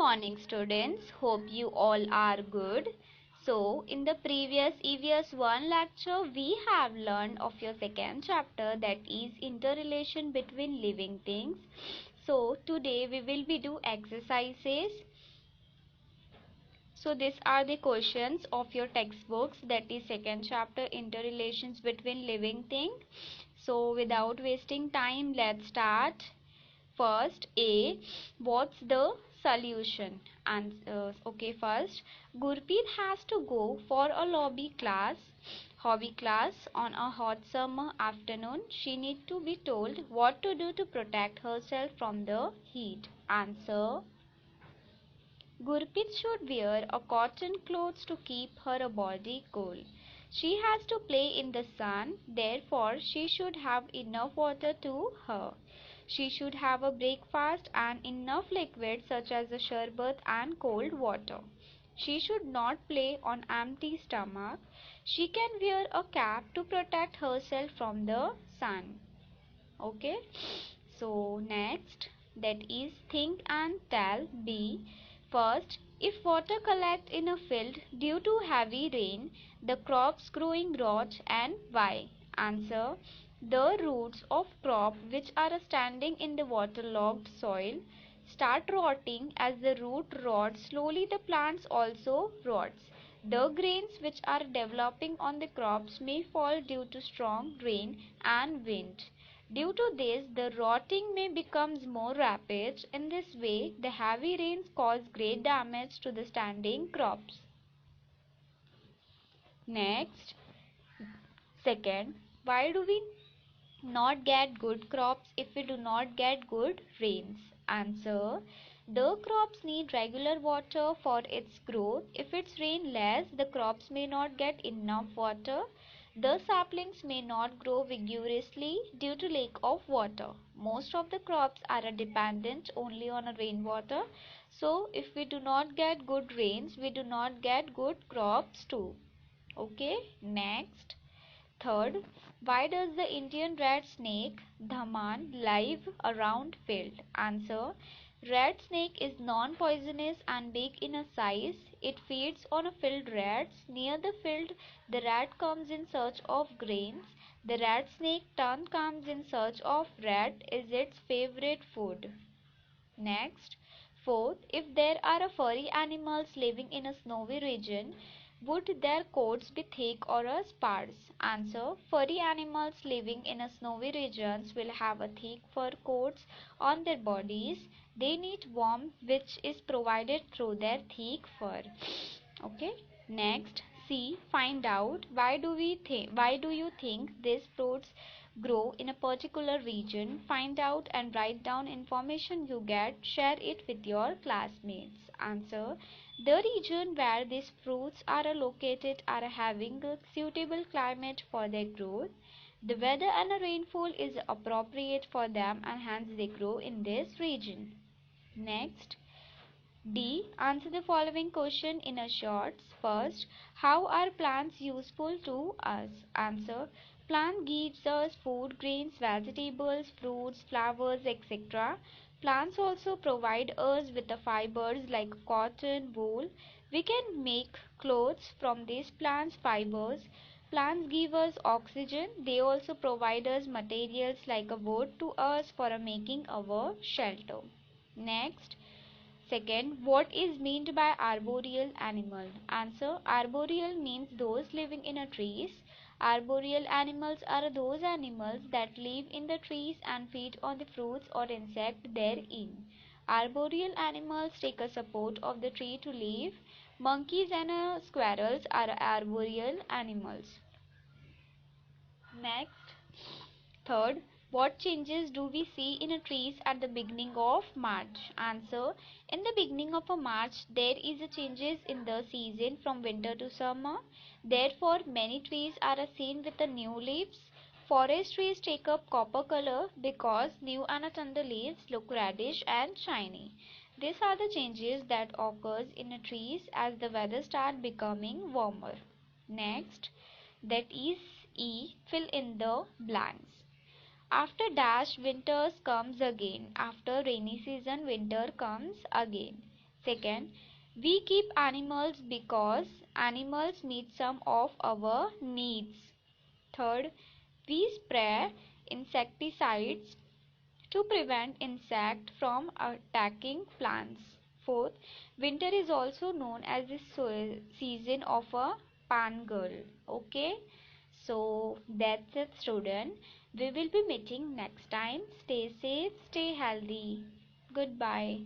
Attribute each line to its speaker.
Speaker 1: morning, students. Hope you all are good. So, in the previous EVS 1 lecture, we have learned of your second chapter, that is interrelation between living things. So, today we will be do exercises. So, these are the questions of your textbooks, that is second chapter, interrelations between living things. So, without wasting time, let's start. First, A. What's the solution? Okay, first, Gurpreet has to go for a hobby class on a hot summer afternoon. She needs to be told what to do to protect herself from the heat. Answer. Gurpreet should wear a cotton clothes to keep her body cool. She has to play in the sun, therefore she should have enough water to her. She should have a breakfast and enough liquid such as a sherbet and cold water. She should not play on empty stomach. She can wear a cap to protect herself from the sun. Okay. So next, that is think and tell. B. First, if water collect in a field due to heavy rain, the crops growing rot, and why? Answer. The roots of crop which are standing in the waterlogged soil start rotting. As the root rots, slowly the plants also rots. The grains which are developing on the crops may fall due to strong rain and wind. Due to this, the rotting may becomes more rapid. In this way, the heavy rains cause great damage to the standing crops. Next, second, why do we not get good crops if we do not get good rains? Answer. The crops need regular water for its growth. If it's rain less, the crops may not get enough water. The saplings may not grow vigorously due to lack of water. Most of the crops are dependent only on rainwater. So if we do not get good rains, we do not get good crops too. Okay, next. Third, why does the Indian red snake Dhaman live around field? Answer. Red snake is non-poisonous and big in a size. It feeds on a field rats. Near the field, the rat comes in search of grains. The red snake turn comes in search of rat is its favorite food. Next, fourth, if there are furry animals living in a snowy region, would their coats be thick or sparse? Answer. Furry animals living in a snowy regions will have a thick fur coats on their bodies. They need warmth which is provided through their thick fur. Okay. Next, C. Find out why do you think these fruits grow in a particular region? Find out and write down information you get. Share it with your classmates. Answer. The region where these fruits are located are having a suitable climate for their growth. The weather and rainfall is appropriate for them and hence they grow in this region. Next, D. Answer the following question in a short. First, how are plants useful to us? Answer. Plant gives us food, grains, vegetables, fruits, flowers, etc. Plants also provide us with the fibers like cotton, wool. We can make clothes from these plants fibers. Plants give us oxygen. They also provide us materials like a wood to us for making our shelter. Next, second, what is meant by arboreal animal? Answer. Arboreal means those living in trees. Arboreal animals are those animals that live in the trees and feed on the fruits or insects therein. Arboreal animals take a support of the tree to live. Monkeys and squirrels are arboreal animals. Next, third, what changes do we see in trees at the beginning of March? Answer. In the beginning of a March, there is a changes in the season from winter to summer. Therefore, many trees are seen with the new leaves. Forest trees take up copper color because new and tender leaves look reddish and shiny. These are the changes that occurs in trees as the weather start becoming warmer. Next, that is E. Fill in the blanks. After dash winters comes again. After rainy season winter comes again. Second, we keep animals because animals meet some of our needs. Third, we spray insecticides to prevent insect from attacking plants. Fourth, winter is also known as the season of a pan girl. Okay, so that's it, student. We will be meeting next time. Stay safe, stay healthy. Goodbye.